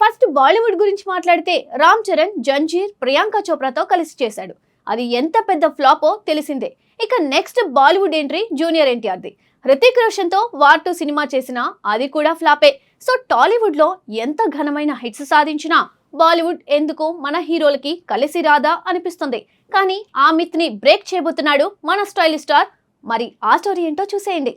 First Bollywood గురించి మాట్లాడితే రామ్ చరణ్ జంజీర్ ప్రియాంక చోప్రాతో కలిసి చేశాడు. అది ఎంత పెద్ద ఫ్లాపో తెలిసిందే. ఇక నెక్స్ట్ బాలీవుడ్ ఎంట్రీ జూనియర్ ఎన్టీఆర్ది. హృతిక్ రోషన్ తో వార్ 2 సినిమా చేసినా అది కూడా ఫ్లాపే. సో టాలీవుడ్ లో ఎంత ఘనమైన హిట్స్ సాధించినా బాలీవుడ్ ఎందుకు మన హీరోలకి కలిసి రాదా అనిపిస్తుంది. కానీ ఆ మిత్ ని బ్రేక్ చేయబోతున్నాడు మన స్టైలిష్ స్టార్. మరి ఆ స్టోరీ ఏంటో చూసేయండి.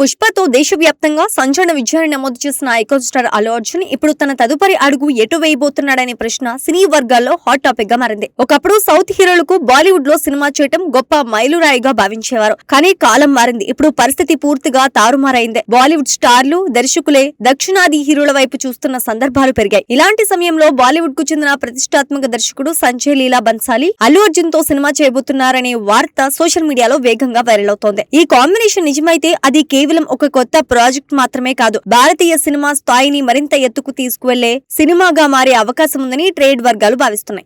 పుష్పతో దేశవ్యాప్తంగా సంచలన విజయాన్ని నమోదు చేసిన ఐకాన్ స్టార్ అల్లు అర్జున్ ఇప్పుడు తన తదుపరి అడుగు ఎటు వేయబోతున్నాడనే ప్రశ్న సినీ వర్గాల్లో హాట్ టాపిక్ గా మారింది. ఒకప్పుడు సౌత్ హీరోలకు బాలీవుడ్ లో సినిమా చేయటం గొప్ప మైలురాయిగా భావించేవారు. కానీ కాలం మారింది. ఇప్పుడు పరిస్థితి పూర్తిగా తారుమారైంది. బాలీవుడ్ స్టార్లు, దర్శకులే దక్షిణాది హీరోల వైపు చూస్తున్న సందర్భాలు పెరిగాయి. ఇలాంటి సమయంలో బాలీవుడ్ కు చెందిన ప్రతిష్టాత్మక దర్శకుడు సంజయ్ లీలా బన్సాలి అల్లు అర్జున్ తో సినిమా చేయబోతున్నారనే వార్త సోషల్ మీడియాలో వేగంగా వైరల్ అవుతోంది. ఈ కాంబినేషన్ నిజమైతే అది కేవలం ఒక కొత్త ప్రాజెక్ట్ మాత్రమే కాదు, భారతీయ సినిమా స్థాయిని మరింత ఎత్తుకు తీసుకువెళ్లే సినిమాగా మారే అవకాశం ఉందని ట్రేడ్ వర్గాలు భావిస్తున్నాయి.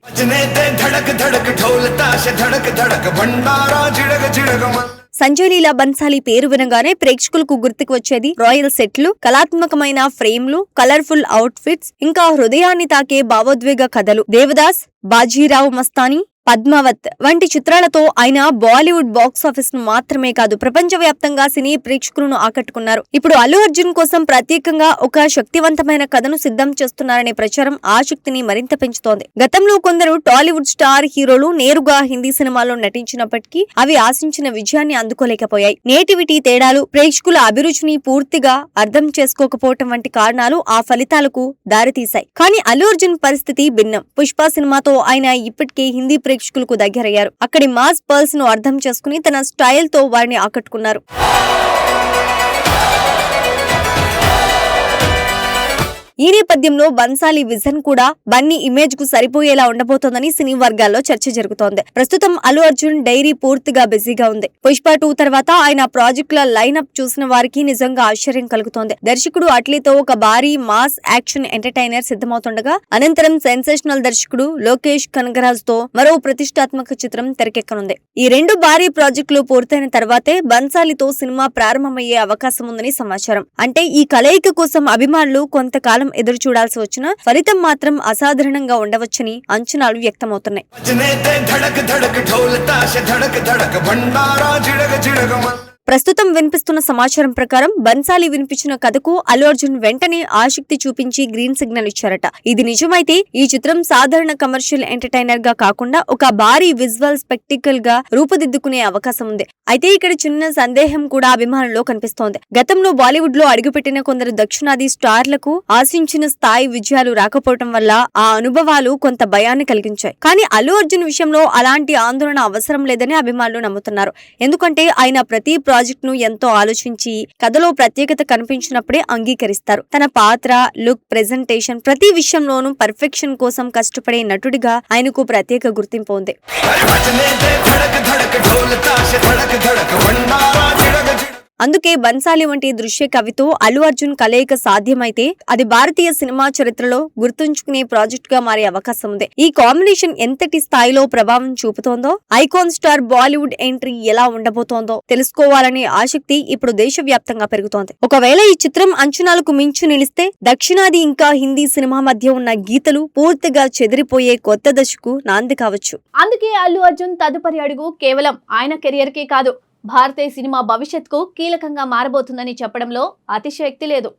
సంజయ్ లీలా బన్సాలి పేరు వినగానే ప్రేక్షకులకు గుర్తుకు వచ్చేది రాయల్ సెట్లు, కళాత్మకమైన ఫ్రేమ్లు, కలర్ఫుల్ అవుట్ ఫిట్స్, ఇంకా హృదయాన్ని తాకే భావోద్వేగ కథలు. దేవదాస్, బాజీరావు మస్తానీ, పద్మావత్ వంటి చిత్రాలతో ఆయన బాలీవుడ్ బాక్స్ ఆఫీస్ ను మాత్రమే కాదు ప్రపంచవ్యాప్తంగా సినీ ప్రేక్షకులను ఆకట్టుకున్నారు. ఇప్పుడు అల్లు అర్జున్ కోసం ప్రత్యేకంగా ఒక శక్తివంతమైన కథను సిద్ధం చేస్తున్నారనే ప్రచారం ఆసక్తిని మరింత పెంచుతోంది. గతంలో కొందరు టాలీవుడ్ స్టార్ హీరోలు నేరుగా హిందీ సినిమాలో నటించినప్పటికీ అవి ఆశించిన విజయాన్ని అందుకోలేకపోయాయి. నేటివిటీ తేడాలు, ప్రేక్షకుల అభిరుచిని పూర్తిగా అర్థం చేసుకోకపోవటం వంటి కారణాలు ఆ ఫలితాలకు దారితీశాయి. కానీ అల్లు అర్జున్ పరిస్థితి భిన్నం. పుష్ప సినిమాతో ఆయన ఇప్పటికే హిందీ ప్రేక్షకులకు దగ్గరయ్యారు. అక్కడి మాస్ పర్ల్స్ ను అర్థం చేసుకుని తన స్టైల్ తో వారిని ఆకట్టుకున్నారు. ఈ నేపథ్యంలో బన్సాలి విజన్ కూడా బన్నీ ఇమేజ్ కు సరిపోయేలా ఉండబోతోందని సినీ వర్గాల్లో చర్చ జరుగుతోంది. ప్రస్తుతం అల్లు అర్జున్ డైరీ పూర్తిగా బిజీగా ఉంది. పుష్ప 2 తర్వాత ఆయన ప్రాజెక్టుల లైనప్ చూసిన వారికి నిజంగా ఆశ్చర్యం కలుగుతోంది. దర్శకుడు అట్లీతో ఒక భారీ మాస్ యాక్షన్ ఎంటర్టైనర్ సిద్ధమవుతుండగా అనంతరం సెన్సేషనల్ దర్శకుడు లోకేష్ కనగరాజ్ తో మరో ప్రతిష్టాత్మక చిత్రం తెరకెక్కనుంది. ఈ 2 భారీ ప్రాజెక్టులు పూర్తయిన తర్వాతే బన్సాలితో సినిమా ప్రారంభమయ్యే అవకాశం ఉందని సమాచారం. అంటే ఈ కలయిక కోసం అభిమానులు కొంతకాలం ఎదురు చూడాల్సి వచ్చినా ఫలితం మాత్రం అసాధారణంగా ఉండవచ్చని అంచనాలు వ్యక్తమవుతున్నాయి. ప్రస్తుతం వినిపిస్తున్న సమాచారం ప్రకారం బన్సాలి వినిపించిన కథకు అల్లు అర్జున్ వెంటనే ఆసక్తి చూపించి గ్రీన్ సిగ్నల్ ఇచ్చారట. ఇది నిజమైతే ఈ చిత్రం సాధారణ కమర్షియల్ ఎంటర్టైనర్ గా కాకుండా ఒక భారీ విజువల్ స్పెక్టికల్ గా రూపుదిద్దుకునే అవకాశం ఉంది. అయితే ఇక్కడ చిన్న సందేహం కూడా అభిమానుల్లో కనిపిస్తోంది. గతంలో బాలీవుడ్ లో అడుగుపెట్టిన కొందరు దక్షిణాది స్టార్లకు ఆశించిన స్థాయి విజయాలు రాకపోవటం వల్ల ఆ అనుభవాలు కొంత భయాన్ని కలిగించాయి. కానీ అల్లు అర్జున్ విషయంలో అలాంటి ఆందోళన అవసరం లేదని అభిమానులు నమ్ముతున్నారు. ఎందుకంటే ఆయన ప్రతి ప్రాజెక్ట్ ను ఎంతో ఆలోచించి కథలో ప్రత్యేకత కనిపించినప్పుడే అంగీకరిస్తారు. తన పాత్ర, లుక్, ప్రెజెంటేషన్ ప్రతి విషయంలోనూ పర్ఫెక్షన్ కోసం కష్టపడే నటుడిగా ఆయనకు ప్రత్యేక గుర్తింపు ఉంది. అందుకే బన్సాలి వంటి దృశ్య కవితో అల్లు అర్జున్ కలయిక సాధ్యమైతే అది భారతీయ సినిమా చరిత్రలో గుర్తుంచుకునే ప్రాజెక్ట్ గా మారే అవకాశం ఉంది. ఈ కాంబినేషన్ ఎంతటి స్థాయిలో ప్రభావం చూపుతోందో, ఐకాన్ స్టార్ బాలీవుడ్ ఎంట్రీ ఎలా ఉండబోతోందో తెలుసుకోవాలనే ఆసక్తి ఇప్పుడు దేశవ్యాప్తంగా పెరుగుతోంది. ఒకవేళ ఈ చిత్రం అంచనాలకు మించి నిలిస్తే దక్షిణాది ఇంకా హిందీ సినిమా మధ్య ఉన్న గీతలు పూర్తిగా చెదిరిపోయే కొత్త దశకు నాంది కావచ్చు. అందుకే అల్లు అర్జున్ తదుపరి అడుగు కేవలం ఆయన కెరియర్ కే కాదు, భారతీయ సినిమా భవిష్యత్తుకు కీలకంగా మారబోతుందని చెప్పడంలో అతిశయోక్తి లేదు.